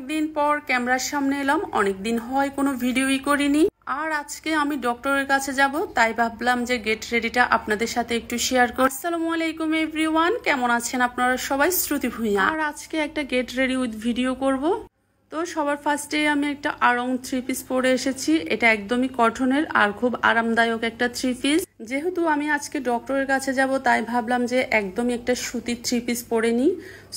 অনেকদিন পর ক্যামেরার সামনে এলাম। অনেকদিন হয় কোনো ভিডিওই করিনি। আর আজকে আমি ডক্টরের কাছে যাব, তাই ভাবলাম যে গেট রেডিটা আপনাদের সাথে একটু শেয়ার করি। আসসালামু আলাইকুম এভরিওয়ান, কেমন আছেন আপনারা সবাই? শ্রুতি ভুঁইয়া। আর আজকে একটা গেট রেডি উইথ ভিডিও করব। তো সবার ফার্স্টে আমি একটা আড়ং 3 পিস পরে এসেছি। এটা একদমই কটনের আর খুব আরামদায়ক একটা 3 পিস। যেহেতু আমি আজকে ডক্টরের কাছে যাব, তাই ভাবলাম যে একদমই একটা সুতির 3 পিস পরে নিই।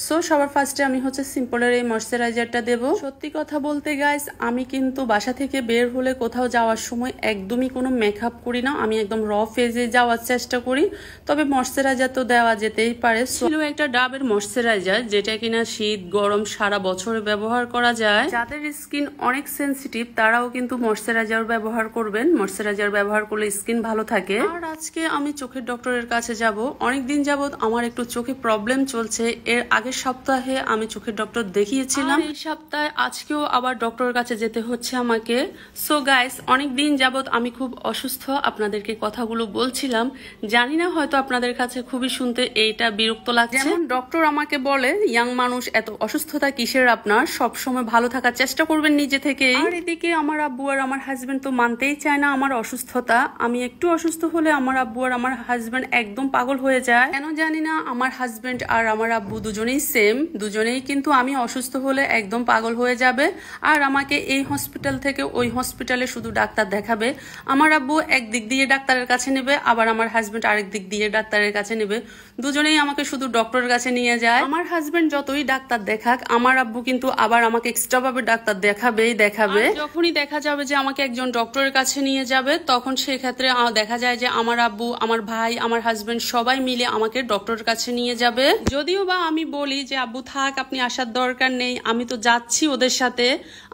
সো সবার ফার্স্টে আমি সিম্পলের এই ময়শ্চারাইজারটা দেব। সত্যি কথা বলতে গাইস, আমি কিন্তু বাসা থেকে বের হলে কোথাও যাওয়ার সময় একদমই কোনো মেকআপ করি না। আমি একদম র ফেজে যাওয়ার চেষ্টা করি, তবে ময়শ্চারাইজার তো দেওয়া যেতেই পারে। ছিল একটা ডাবের ময়শ্চারাইজার, যেটা কিনা শীত গরম সারা বছরে ব্যবহার করা যায়। যাদের স্কিন অনেক সেনসিটিভ তারাও কিন্তু ময়শ্চারাইজার ব্যবহার করবেন। ময়শ্চারাইজার ব্যবহার করলে স্কিন ভালো থাকে। আর আজকে আমি চোখের ডক্টরের কাছে যাব। অনেকদিন যাবত আমার একটু চোখে প্রবলেম চলছে। এর আগের সপ্তাহে আমি চোখের ডক্টর দেখিয়েছিলাম, এই সপ্তাহে আজকেও আবার ডক্টরের কাছে যেতে হচ্ছে আমাকে। সো গাইস, অনেকদিন যাবত আমি খুব অসুস্থ, আপনাদেরকে কথাগুলো বলছিলাম। জানি না, হয়তো আপনাদের কাছে খুবই শুনতে এইটা বিরক্ত লাগছে। যেমন ডক্টর আমাকে বলে, ইয়াং মানুষ, এত অসুস্থতা কিসের আপনার, সবসময় ভালো থাকার চেষ্টা করবেন নিজে থেকে। আর এদিকে আমার আব্বু আর আমার হাজবেন্ড তো মানতেই চায় না আমার অসুস্থতা। আমি একটু অসুস্থ হলে আমার আব্বু আর আমার হাজবেন্ড একদম পাগল হয়ে যায়। কেন জানি না, আমার হাজবেন্ড আর আমার আব্বু দুজনেই সেম। দুজনেই কিন্তু আমি অসুস্থ হলে একদম পাগল হয়ে যাবে, আর আমাকে এই হসপিটাল থেকে ওই হসপিটালে শুধু ডাক্তার দেখাবে। আমার আব্বু একদিক দিয়ে ডাক্তারের কাছে নেবে, আবার আমার হাজবেন্ড আরেক দিক দিয়ে ডাক্তারের কাছে নেবে। দুজনেই আমাকে শুধু ডক্টরের কাছে নিয়ে যায়। আমার হাজবেন্ড যতই ডাক্তার দেখাক, আমার আব্বু কিন্তু আবার আমাকে এক্সট্রা ভাবে ডাক্তার দেখাবেই দেখাবে। যখনই দেখা যাবে যে আমাকে একজন ডক্টরের কাছে নিয়ে যাবে, তখন সেক্ষেত্রে দেখা যায় যে আমার আব্বু, আমার ভাই, আমার হাজবেন্ড সবাই মিলে আমাকে ডক্টরের কাছে নিয়ে যাবে। যদিও বা আমি বলি যে আব্বু থাক, আপনি আসার দরকার নেই, আমি তো যাচ্ছি ওদের সাথে,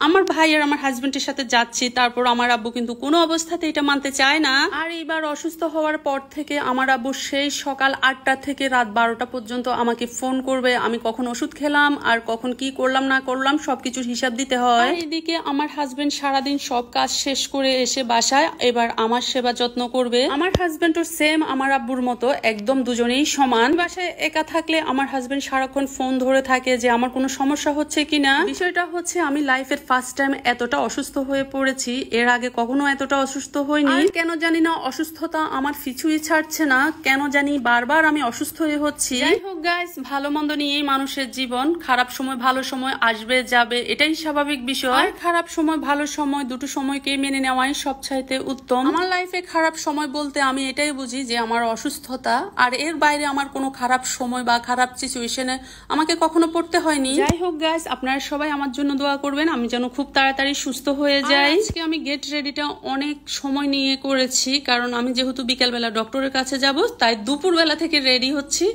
আমার ভাই আর আমার হাজবেন্ডের সাথে যাচ্ছি। তারপর আমার আব্বু কিন্তু কোনো অবস্থাতে এটা মানতে চায় না। আর এইবার অসুস্থ হওয়ার পর থেকে আমার আব্বু সেই সকাল 8টা থেকে রাত 12টা পর্যন্ত আমাকে ফোন করবে, আমি কখন ওষুধ খেলাম আর কখন কি করলাম না করলাম সবকিছুর হিসাব দিতে হয়। এদিকে আমার হাজবেন্ড সারাদিন সব কাজ শেষ করে এসে বাসায় এবার আমার সেবা যত্ন করবে। আমার হাজবেন্ডও সেম আমার আব্বুর মতো, একদম দুজনেই সমান। বাসায় একা থাকলে আমার হাজবেন্ড সারাক্ষণ ফোন ধরে থাকে যে আমার কোনো সমস্যা হচ্ছে কিনা। বিষয়টা হচ্ছে, আমি লাইফের ফার্স্ট টাইম এতটা অসুস্থ হয়ে পড়েছি। এর আগে কখনো এতটা অসুস্থ হইনি। কেন জানি না, অসুস্থতা আমার পিছুই ছাড়ছে না। কেন জানি বারবার আমি অসুস্থ হয়ে হচ্ছি। যাই হোক গাইস, ভালো মন্দ নিয়েই মানুষের জীবন। খারাপ সময় ভালো সময় আসবে যাবে, এটাই স্বাভাবিক বিষয়। খারাপ সময় ভালো সময় দুটো সময়কে মেনে নেওয়াই সবচাইতে উত্তম। আমার লাইফে খারাপ সময় বলতে আমি এটাই বুঝি যে আমার অসুস্থতা, আর এর বাইরে আমার কোনো খারাপ সময় বা খারাপ সিচুয়েশনে আমাকে কখনো পড়তে হয়নি। যাই হোক গাইস, আপনারা সবাই আমার জন্য দোয়া করবেন, আমি যেন খুব তাড়াতাড়ি সুস্থ হয়ে যাই। আজকে আমি গেট রেডিটা অনেক সময় নিয়ে করেছি, কারণ আমি যেহেতু বিকেলবেলা ডক্টরের কাছে যাব, তাই দুপুরবেলা থেকে রেডি হচ্ছি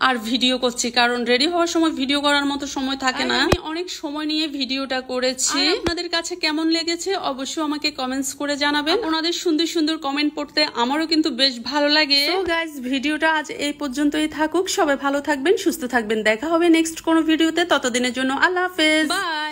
আর ভিডিও করছি, কারণ রেডি হওয়ার সময় ভিডিও করার মতো সময় থাকে না। আমি অনেক সময় নিয়ে ভিডিওটা করেছি। আপনাদের কাছে কেমন লেগেছে অবশ্যই আমাকে কমেন্টস করে জানাবেন। ওনাদের সুন্দর সুন্দর কমেন্ট পড়তে আমারও কিন্তু বেশ ভালো লাগে। সো গাইস, ভিডিওটা আজ এই পর্যন্তই থাকুক। সবাই ভালো থাকবেন, সুস্থ থাকবেন। দেখা হবে নেক্সট কোনো ভিডিওতে। ততদিনের জন্য আল্লাহ হাফেজ, বাই।